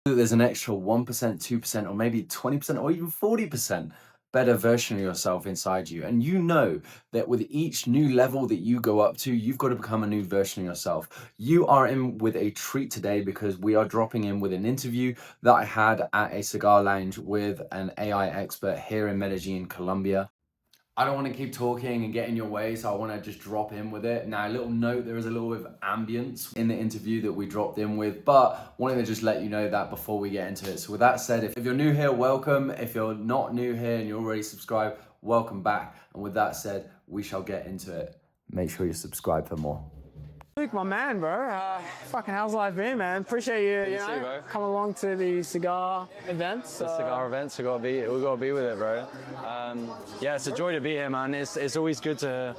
that there's an extra 1%, 2%, or maybe 20%, or even 40% better version of yourself inside you. And you know that with each new level that you go up to, you've got to become a new version of yourself. You are in with a treat today because we are dropping in with an interview that I had at a cigar lounge with an AI expert here in Medellin, Colombia. I don't want to keep talking and get in your way, so I want to just drop in with it. Now, a little note, there is a little bit of ambience in the interview that we dropped in with, but wanting to just let you know that before we get into it. So with that said, if you're new here, welcome. If you're not new here and you're already subscribed, welcome back. And with that said, we shall get into it. Make sure you subscribe for more. Luke, my man, bro. Fucking how's life been, man? Appreciate you, coming along to the cigar events. The cigar events, we gotta be with it, bro. Yeah, it's a joy to be here, man. It's always good to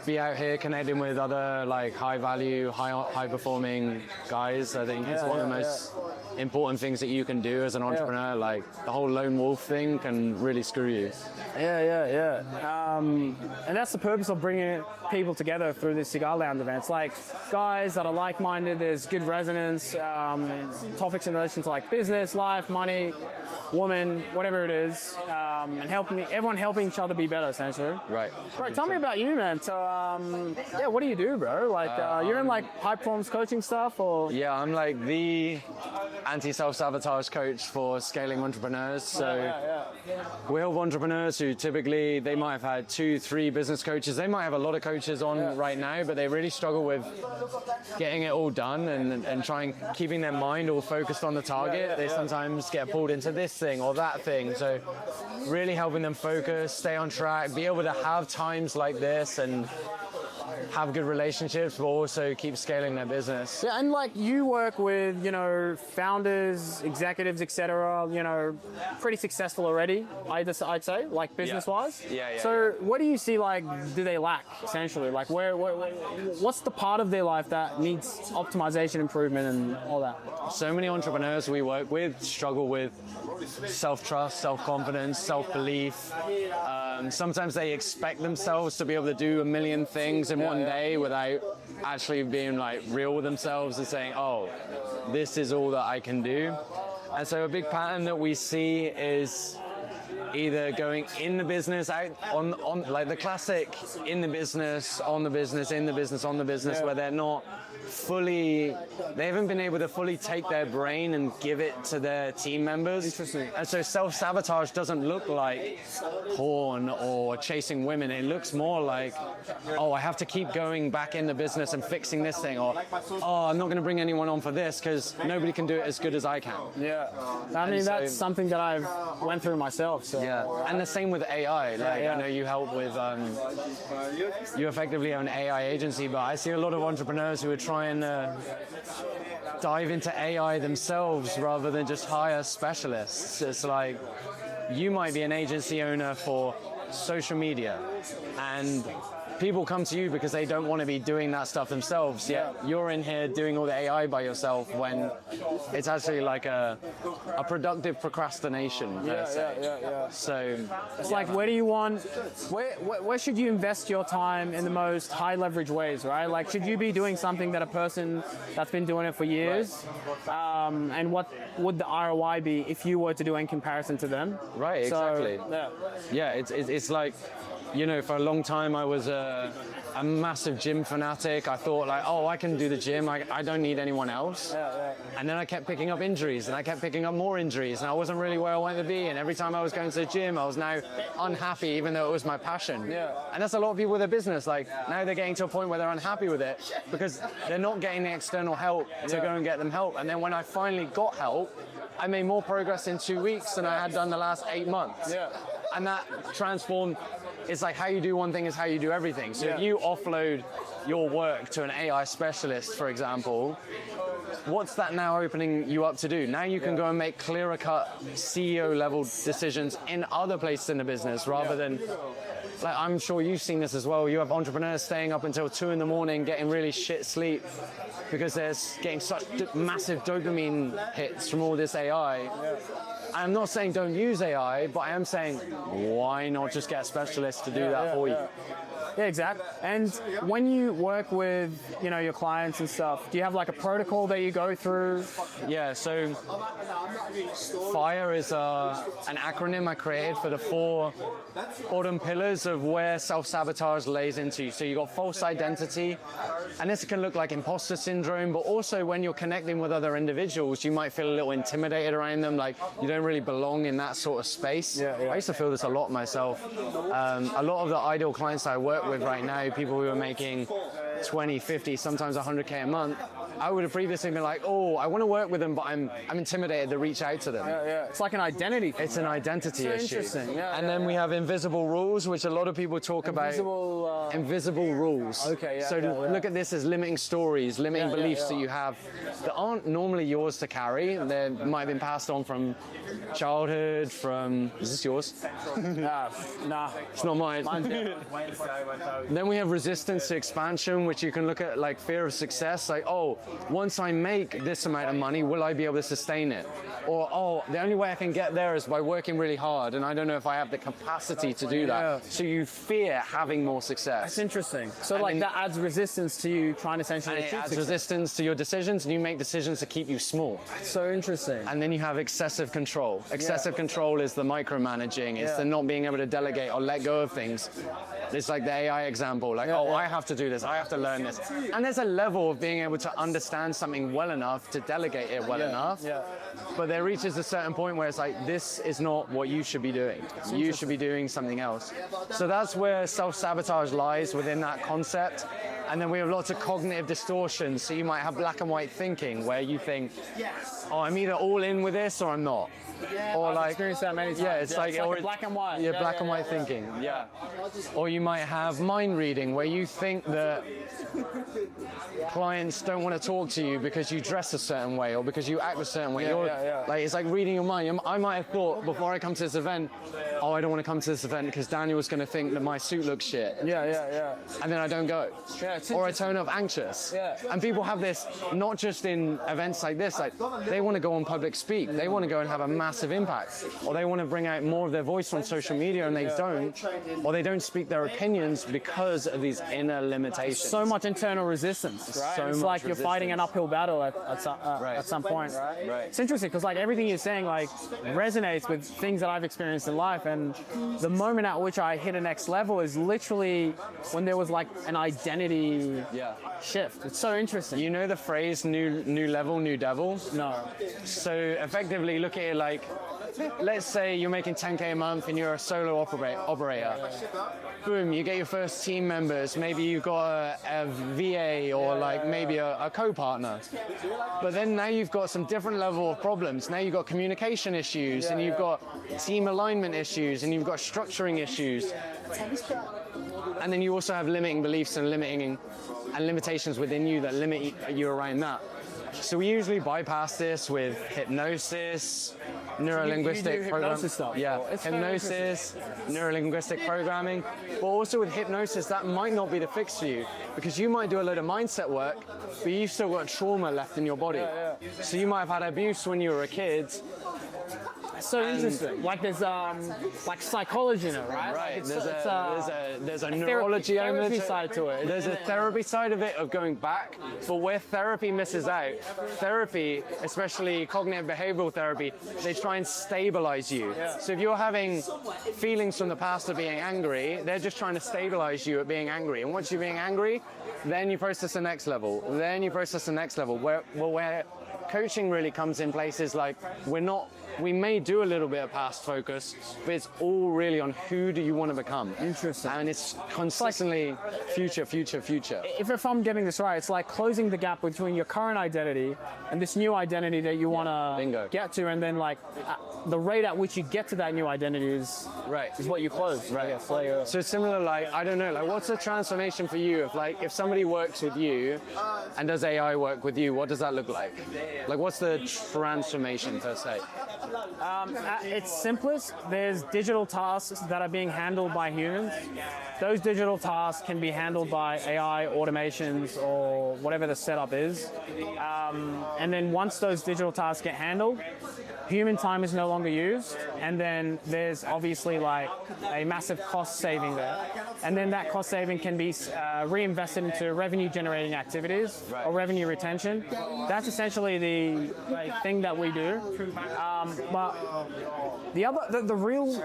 be out here connecting with other like high value, high performing guys. I think it's one of the most important things that you can do as an entrepreneur. Like the whole lone wolf thing can really screw you. And that's the purpose of bringing people together through this cigar lounge events. Like guys that are like-minded, there's good resonance, topics in relation to like business, life, money, woman, whatever it is, and everyone helping each other be better, essentially. Right. Bro, tell me about you, man. So, what do you do, bro? Like, you're in like high performance coaching stuff, or? Yeah, I'm like the anti-self-sabotage coach for scaling entrepreneurs. So we help entrepreneurs who typically, they might have had 2-3 business coaches. They might have a lot of coaches on right now, but they really struggle with getting it all done and keeping their mind all focused on the target. They sometimes get pulled into this thing or that thing. So really helping them focus, stay on track, be able to have times like this and have good relationships, but also keep scaling their business. Yeah, and like you work with, founders, executives, etc. Pretty successful already. I'd say, like business-wise. Yeah. So, what do you see? Like, do they lack essentially? Like, what's the part of their life that needs optimization, improvement, and all that? So many entrepreneurs we work with struggle with self-trust, self-confidence, self-belief. Sometimes they expect themselves to be able to do a million things in one day without actually being like real with themselves and saying, oh, this is all that I can do. And so a big pattern that we see is either going in the business, out on like the classic in the business, on the business, in the business, on the business, where they're not they haven't been able to fully take their brain and give it to their team members. Interesting. And so self-sabotage doesn't look like porn or chasing women. It looks more like, oh, I have to keep going back in the business and fixing this thing, or, oh, I'm not going to bring anyone on for this because nobody can do it as good as I can. Yeah. I mean, that's something that I've went through myself. So. Yeah, and the same with AI. Like, I know you help with, you effectively own an AI agency, but I see a lot of entrepreneurs who are trying to dive into AI themselves rather than just hire specialists. It's like, you might be an agency owner for social media, and people come to you because they don't want to be doing that stuff themselves, yet you're in here doing all the AI by yourself when it's actually like a productive procrastination. So it's like, where should you invest your time in the most high leverage ways, right? Like, should you be doing something that a person that's been doing it for years, and what would the ROI be if you were to do in comparison to them? Right, exactly. It's like, for a long time I was a massive gym fanatic. I thought like, oh, I can do the gym. I don't need anyone else. And then I kept picking up injuries and I kept picking up more injuries and I wasn't really where I wanted to be. And every time I was going to the gym, I was now unhappy, even though it was my passion. And that's a lot of people with their business. Like now they're getting to a point where they're unhappy with it because they're not getting the external help to go and get them help. And then when I finally got help, I made more progress in 2 weeks than I had done the last 8 months. And that transformed. It's like how you do one thing is how you do everything. So if you offload your work to an AI specialist, for example, what's that now opening you up to do? Now you can go and make clearer cut CEO level decisions in other places in the business rather than, like, I'm sure you've seen this as well. You have entrepreneurs staying up until 2 a.m. getting really shit sleep because they're getting such massive dopamine hits from all this AI. I'm not saying don't use AI, but I am saying why not just get a specialist to do that for you? Yeah, exactly. And when you work with, your clients and stuff, do you have like a protocol that you go through? Yeah, so FIRE is an acronym I created for the 4 bottom pillars of where self-sabotage lays into. So you got false identity, and this can look like imposter syndrome, but also when you're connecting with other individuals, you might feel a little intimidated around them, like you don't really belong in that sort of space. I used to feel this a lot myself. A lot of the ideal clients I work with right now, people who are making 20, 50, sometimes 100K a month, I would have previously been like, oh, I want to work with them, but I'm intimidated to reach out to them. It's like an identity thing. It's an identity issue. Interesting. And then we have invisible rules, which a lot of people talk about. Invisible rules. Okay, yeah. So look at this as limiting stories, limiting beliefs that you have that aren't normally yours to carry. They might have been passed on from childhood, is this yours? Nah. It's not mine. Then we have resistance to expansion, which you can look at like fear of success, like, oh, once I make this amount of money, will I be able to sustain it? Or, oh, the only way I can get there is by working really hard, and I don't know if I have the capacity to do that. So you fear having more success. That's interesting. So that adds resistance to you trying to essentially and it adds resistance to your decisions, and you make decisions to keep you small. So interesting. And then you have excessive control. Excessive control is the micromanaging. It's the not being able to delegate or let go of things. It's like the AI example, like, I have to do this, I have to learn this. And there's a level of being able to understand something well enough to delegate it well enough. But there reaches a certain point where it's like, this is not what you should be doing. You should be doing something else. So that's where self-sabotage lies within that concept. And then we have lots of cognitive distortions. So you might have black and white thinking where you think, oh, I'm either all in with this or I'm not. Or I've like, experienced that many times. Yeah, it's like black and white. Yeah, black and white thinking. Yeah. Or you might have mind reading where you think that clients don't want to talk to you because you dress a certain way or because you act a certain way. Like it's like reading your mind. I might have thought before I come to this event, oh, I don't want to come to this event because Daniel's going to think that my suit looks shit. And then I don't go. Or I turn up anxious. And people have this not just in events like this. Like they want to go on public speak. They want to go and have a massive impact. Or they want to bring out more of their voice on social media and they don't. Or they don't speak their opinions because of these inner limitations. So much internal resistance, right? So it's much like you're resistance. fighting an uphill battle at some point, right? It's interesting because like everything you're saying like resonates with things that I've experienced in life, and the moment at which I hit a next level is literally when there was like an identity shift. It's so interesting. You know the phrase new level, new devil? No. So effectively look at it like, let's say you're making 10K a month and you're a solo operator. Boom, you get your first team members. Maybe you've got a VA or like maybe a co-partner. But then now you've got some different level of problems. Now you've got communication issues and you've got team alignment issues and you've got structuring issues. And then you also have limiting beliefs and limitations within you that limit you around that. So we usually bypass this with hypnosis, neuro-linguistic programming. Stuff. Yeah, It's hypnosis, neuro-linguistic programming. But also with hypnosis, that might not be the fix for you because you might do a load of mindset work, but you've still got trauma left in your body. So you might have had abuse when you were a kid. So interesting. Like there's like psychology in it, right? Right. Like there's a neurology therapy side to it. There's a therapy side of it of going back, but where therapy misses out, therapy, especially cognitive behavioral therapy, they try and stabilize you. So if you're having feelings from the past of being angry, they're just trying to stabilize you at being angry. And once you're being angry, then you process the next level. Then you process the next level. Where coaching really comes in places like we may do a little bit of past focus, but it's all really on who do you want to become. Interesting. And it's consistently future. If I'm getting this right, it's like closing the gap between your current identity and this new identity that you want to get to, and then like the rate at which you get to that new identity is what you close. Right. So it's similar, like, I don't know, like what's the transformation for you if somebody works with you and does AI work with you, what does that look like? Like, what's the transformation per se? At its simplest, there's digital tasks that are being handled by humans. Those digital tasks can be handled by AI automations or whatever the setup is. And then once those digital tasks get handled, human time is no longer used, and then there's obviously like a massive cost saving there. And then that cost saving can be reinvested into revenue generating activities or revenue retention. That's essentially the thing that we do. But the real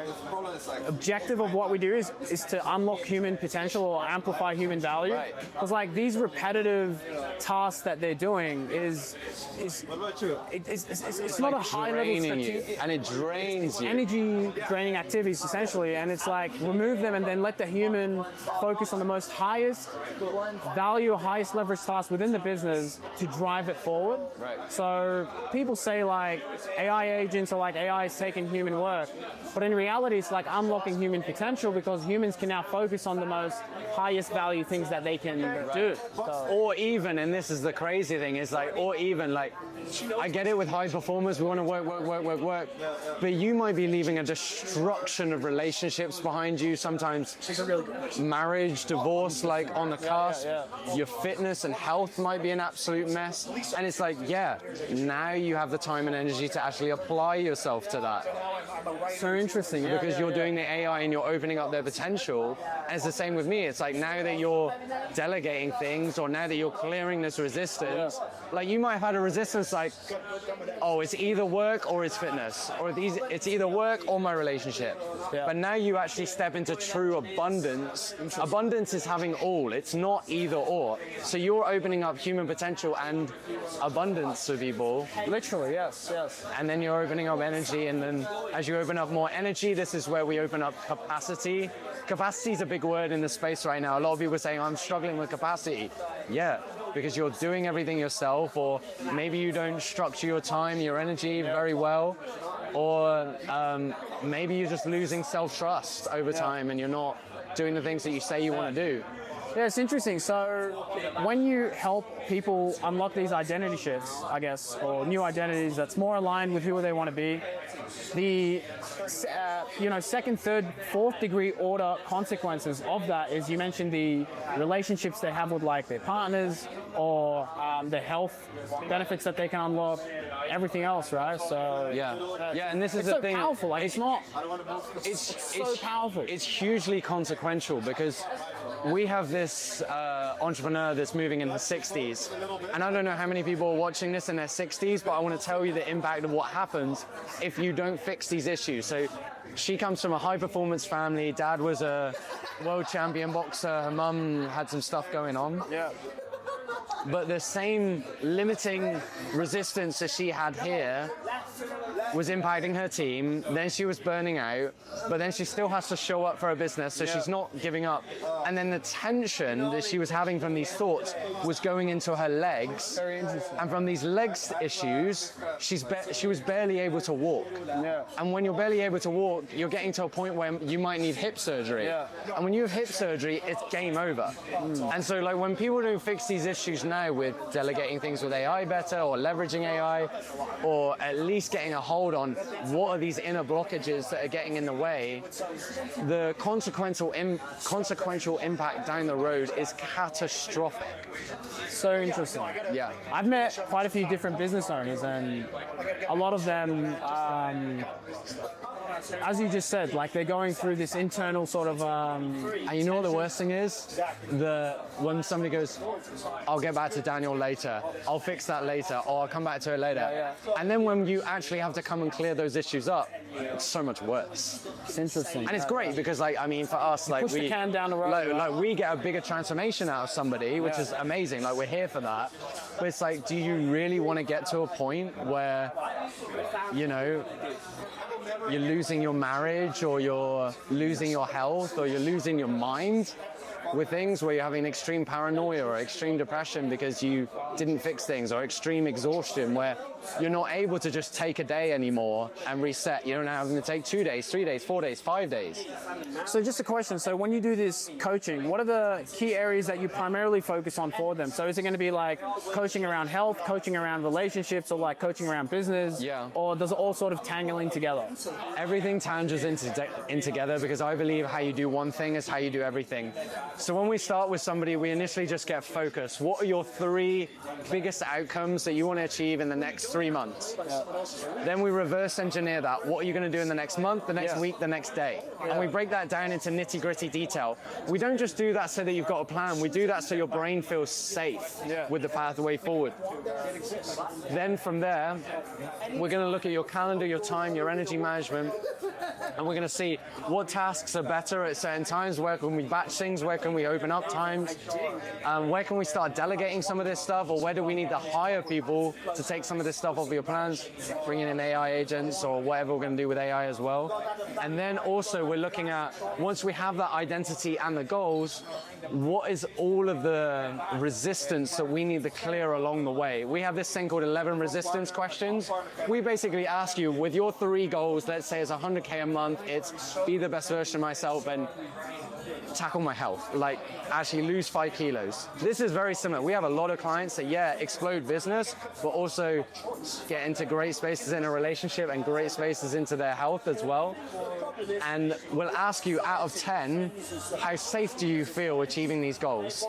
objective of what we do is to unlock human potential or amplify human value. Because like these repetitive tasks that they're doing it's not a high level and it drains you. Energy draining activities essentially, and it's like remove them and then let the human focus on the most highest value or highest leverage tasks within the business to drive it forward. Right. So people say like AI agents are like AI is taking human work, but in reality it's like unlocking human potential because humans can now focus on the most highest value things that they can do. So, or even, and this is the crazy thing, is like, or even like, I get it with high performers, we want to work, but you might be leaving a destruction of relationships behind you, sometimes marriage, divorce, like on the cusp, your fitness and health might be an absolute mess, and it's like, yeah, now you have the time and energy to actually apply yourself to that. so interesting. Because you're doing the AI and you're opening up their potential. And it's the same with me. It's like now that you're delegating things or now that you're clearing this resistance, like you might have had a resistance like, oh, it's either work or it's fitness, or it's either work or my relationship. But now you actually step into true abundance. Abundance is having all. It's not either or. So you're opening up human potential and abundance to people. Literally, yes. And then you're opening up energy, and then as you open up more energy, this is where we open up capacity. Capacity is a big word in the space right now. A lot of people are saying, I'm struggling with capacity. Yeah, because you're doing everything yourself, or maybe you don't structure your time, your energy very well, or maybe you're just losing self-trust over time and you're not doing the things that you say you want to do. Yeah, it's interesting. So when you help people unlock these identity shifts, I guess, or new identities that's more aligned with who they want to be, the second, third, fourth degree order consequences of that is you mentioned the relationships they have with like their partners or the health benefits that they can unlock, everything else, right? So yeah, and this is it's the so thing. powerful. Like It's so powerful. It's hugely consequential because we have this entrepreneur that's moving in the 60s, and I don't know how many people are watching this in their 60s, but I want to tell you the impact of what happens if you don't fix these issues. So she comes from a high performance family. Dad was a world champion boxer. Her mum had some stuff going on. Yeah. But the same limiting resistance that she had here was impacting her team. Then she was burning out, but then she still has to show up for her business, so she's not giving up. And then the tension that she was having from these thoughts was going into her legs. Very interesting. And from these legs issues, she was barely able to walk. Yeah. And when you're barely able to walk, you're getting to a point where you might need hip surgery. Yeah. And when you have hip surgery, it's game over. And so like when people don't fix these issues now with delegating things with AI better, or leveraging AI, or at least getting a hold on what are these inner blockages that are getting in the way, the consequential impact down the road is catastrophic. So interesting. Yeah. I've met quite a few different business owners, and a lot of them, as you just said, like they're going through this internal sort of. And you know what the worst thing is? When somebody goes, I'll get back to Daniel later, I'll fix that later, or I'll come back to it later. And then when you actually have to come and clear those issues up, it's so much worse. It's interesting. And it's great because, like, I mean, for us, like, push the can down the road, like we get a bigger transformation out of somebody, which is amazing. Like, we're here for that. But it's like, do you really want to get to a point where, you know, you're losing your marriage, or you're losing your health, or you're losing your mind with things where you're having extreme paranoia or extreme depression because you didn't fix things, or extreme exhaustion where you're not able to just take a day anymore and reset. You're now having to take 2 days, 3 days, 4 days, 5 days. So just a question. So when you do this coaching, what are the key areas that you primarily focus on for them? So is it going to be like coaching around health, coaching around relationships, or like coaching around business? Yeah. Or does it all sort of tangle in together? Everything tangles in together, because I believe how you do one thing is how you do everything. So when we start with somebody, we initially just get focused. What are your 3 biggest outcomes that you want to achieve in the next 3 months? Then we reverse engineer that. What are you going to do in the next month, the next week, the next day? And we break that down into nitty-gritty detail. We don't just do that so that you've got a plan. We do that so your brain feels safe with the pathway forward. Then from there, we're going to look at your calendar, your time, your energy management, and we're going to see what tasks are better at certain times. Where can we batch things? Where can we open up times? Where can we start delegating some of this stuff? Or where do we need to hire people to take some of this stuff off your plans? Bringing in AI agents or whatever we're going to do with AI as well. And then also we're looking at, once we have that identity and the goals, what is all of the resistance that we need to clear along the way? We have this thing called 11 resistance questions. We basically ask you, with your 3 goals, let's say it's 100K a month, it's be the best version of myself and tackle my health, like actually lose 5 kilos. This is very similar. We have a lot of clients that, explode business, but also get into great spaces in a relationship and great spaces into their health as well. And we'll ask you, out of 10, how safe do you feel achieving these goals?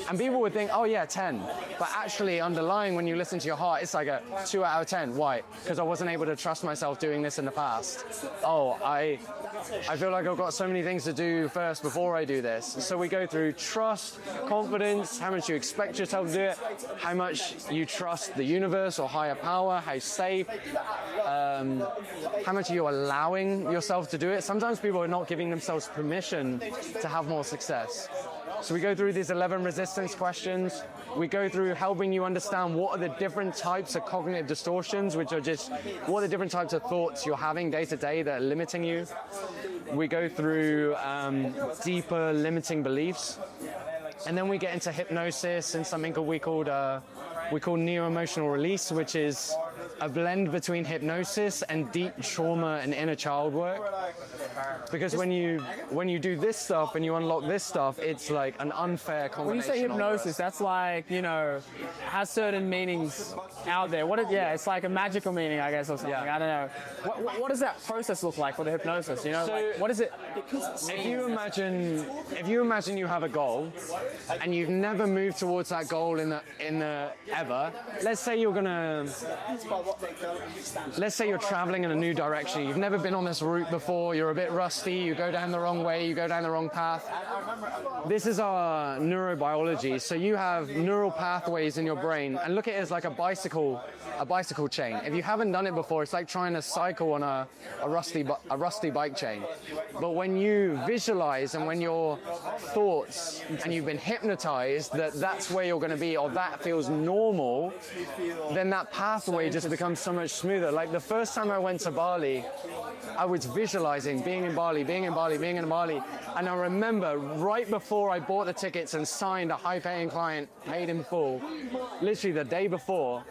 And people would think, oh yeah, 10. But actually underlying, when you listen to your heart, it's like a 2 out of 10. Why? Because I wasn't able to trust myself doing this in the past. Oh, I feel like I've got so many things to do first before I do this. So we go through trust, confidence, how much you expect yourself to do it, how much you trust the universe or higher power, how safe, how much are you allowing yourself to do it. Sometimes people are not giving themselves permission to have more success. So we go through these 11 resistance questions. We go through helping you understand what are the different types of cognitive distortions, which are just what are the different types of thoughts you're having day to day that are limiting you. We go through deeper limiting beliefs. And then we get into hypnosis and something we call neo-emotional release, which is a blend between hypnosis and deep trauma and inner child work. Because when you do this stuff and you unlock this stuff, it's like an unfair combination. When you say hypnosis, that's like, has certain meanings out there. It's like a magical meaning, I guess, or something. I don't know. What does that process look like for the hypnosis? What is it? If you imagine you have a goal and you've never moved towards that goal in the ever. Let's say you're traveling in a new direction. You've never been on this route before. You're a bit rusty. You go down the wrong way. You go down the wrong path. This is our neurobiology. So you have neural pathways in your brain, and look at it as like a bicycle chain. If you haven't done it before, it's like trying to cycle on a rusty bike chain. But when you visualize and when your thoughts and you've been hypnotized that's where you're going to be, or that feels normal, then that pathway just becomes so much smoother. Like the first time I went to Bali, I was visualizing being in Bali, and I remember right before I bought the tickets and signed a high-paying client, paid in full, literally the day before,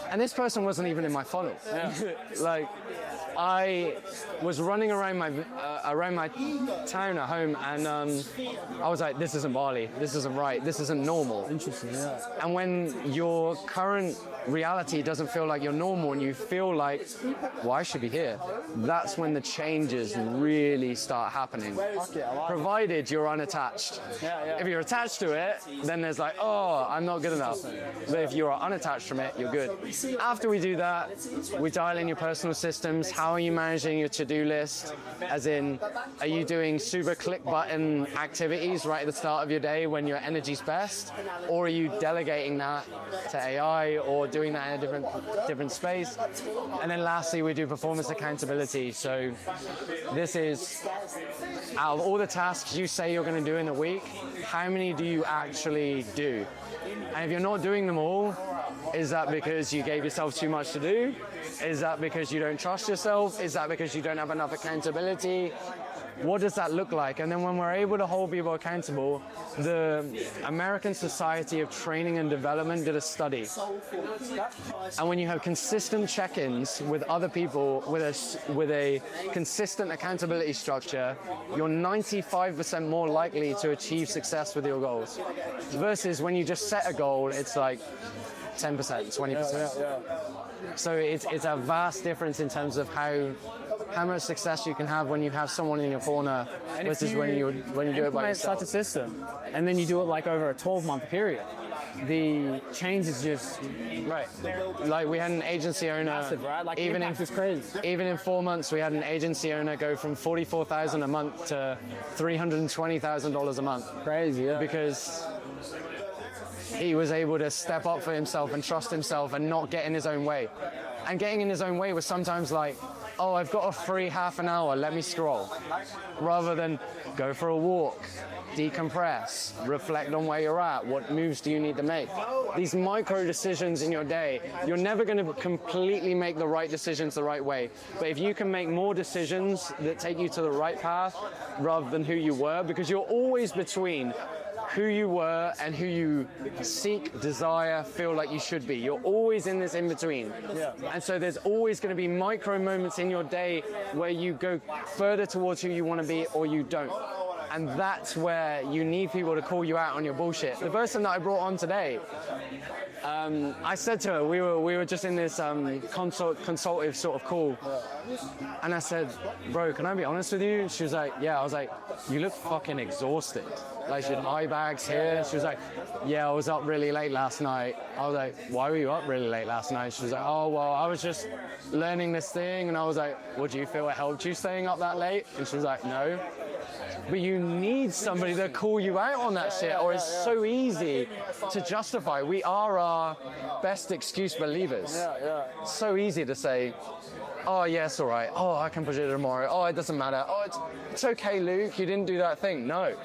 and this person wasn't even in my funnel. Like, I was running around my town at home, and I was like, this isn't Bali, this isn't right, this isn't normal. Interesting, yeah. And when your current reality doesn't feel like you're normal and you feel like, well, I should be here, that's when the changes really start happening. Provided you're unattached. If you're attached to it, then there's like, oh, I'm not good enough. But if you are unattached from it, you're good. After we do that, we dial in your personal systems. How are you managing your to-do list? As in, are you doing super click button activities right at the start of your day when your energy's best? Or are you delegating that to AI or doing that in a different space? And then lastly, we do performance accountability. So this is, out of all the tasks you say you're going to do in a week, how many do you actually do? And if you're not doing them all, Is that because you gave yourself too much to do? Is that because you don't trust yourself? Is that because you don't have enough accountability? What does that look like? And then when we're able to hold people accountable, the American Society of Training and Development did a study. And when you have consistent check-ins with other people with a consistent accountability structure, you're 95% more likely to achieve success with your goals. Versus when you just set a goal, it's like 10%, 20%. So it's a vast difference in terms of how much success you can have when you have someone in your corner versus when you do it by yourself. Such a system, and then you do it like over a 12-month period. The change is just right. Like we had an agency owner, massive, right? Like even in crazy. Even in 4 months, we had an agency owner go from $44,000 a month to $320,000 a month. Crazy, yeah. Because he was able to step up for himself and trust himself and not get in his own way. And getting in his own way was sometimes like, oh, I've got a free half an hour, let me scroll. Rather than go for a walk, decompress, reflect on where you're at, what moves do you need to make. These micro decisions in your day, you're never going to completely make the right decisions the right way. But if you can make more decisions that take you to the right path rather than who you were, because you're always between who you were and who you seek, desire, feel like you should be. You're always in this in-between. Yeah. And so there's always going to be micro moments in your day where you go further towards who you want to be or you don't. And that's where you need people to call you out on your bullshit. The person that I brought on today, I said to her, we were just in this consultative sort of call, and I said, bro, can I be honest with you? She was like, yeah. I was like, you look fucking exhausted. Like she had eye bags here. She was like, yeah, I was up really late last night. I was like, why were you up really late last night? She was like, oh, well, I was just learning this thing. And I was like, well, do you feel it helped you staying up that late? And she was like, no. But you need somebody to call you out on that shit, or it's so easy to justify. We are our best excuse believers. It's so easy to say, oh, yes, all right. Oh, I can push it tomorrow. Oh, it doesn't matter. Oh, it's okay, Luke. You didn't do that thing. No,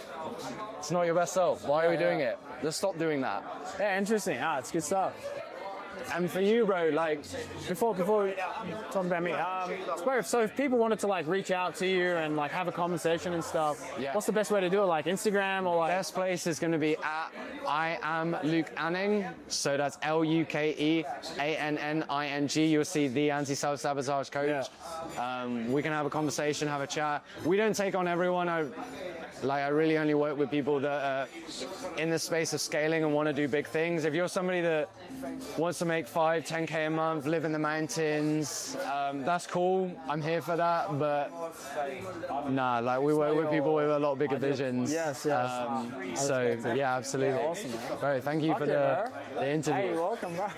it's not your best self. Why are we doing it? Let's stop doing that. Yeah, interesting. It's good stuff. And for you, bro, like before talking about me, so if people wanted to like reach out to you and like have a conversation and stuff, what's the best way to do it? Like Instagram or like? Best place is going to be at I am Luke Anning. So that's LukeAnning. You'll see the anti-self-sabotage coach. Yeah. We can have a conversation, have a chat. We don't take on everyone. I really only work with people that are in the space of scaling and want to do big things. If you're somebody that wants to make 5, 10K a month, live in the mountains, that's cool. I'm here for that. But nah, like we work with people with a lot bigger visions. Yes. So yeah, absolutely. Awesome, man. Bro, thank you for the interview. Hey, you're welcome, bro.